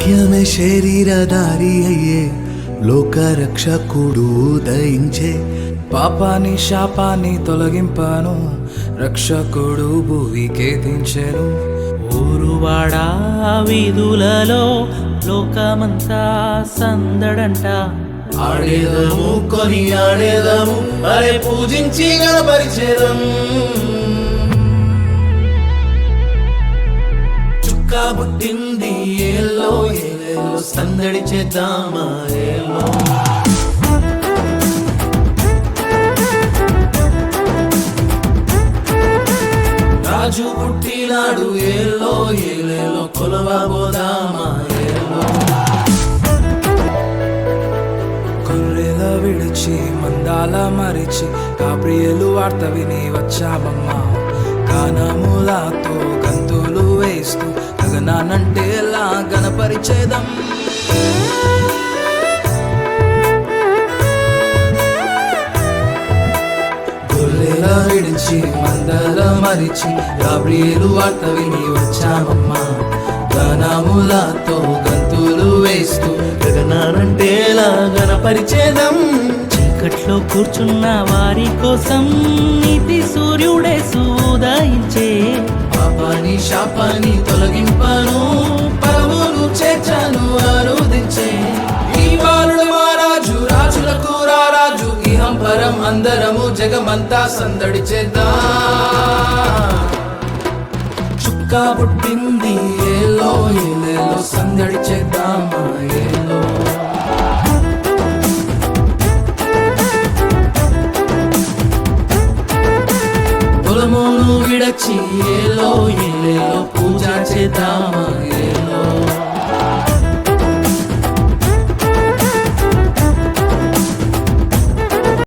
వాక్యమే శరీరధారి అయ్యే లోకరక్షకుడు ఉదయించే. పాపాని శాపాన్ని తొలగింపాను, రక్షకుడు భూమికే దించెను. ఊరువాడా వీధులలో లోకమంతా సందడంట. ఆడేదము కొని ఆడేదము అరే పూజించి గణపరిచేదం. చుక్క పుట్టింది ఏలో ఏలేలో సందడి చేద్దామా ఏలో. రాజు పుట్టినాడు ఏలో ఏలేలో కొలవబోదామా ఏలో. గొర్రెల విడిచి మందాల మరిచి గాబ్రియేలు వార్త విని వచ్చామమ్మా. గానములతో గంతులు వేస్తూ గగనానంటేలా గణపరిచేదం. గొర్రెల విడిచి మందాల మరిచి గాబ్రియేలు వార్త విని వచ్చామమ్మా. గానములతో గంతులు వేస్తూ గగనానంటేలా గణపరిచేదం. చీకట్లో కూర్చున్న వారి కోసం నీతి సూర్యుడే ఉదయించే. పాపాని శాపాన్ని తొలగింపాను, పరమును చేర్చాను ఆరోదించే. ఈ బాలుడు మా రాజు, రాజులకు రారాజు. ఇహం పరం అందరము జగమంతా సందడి చేద్దాం. చుక్క పుట్టింది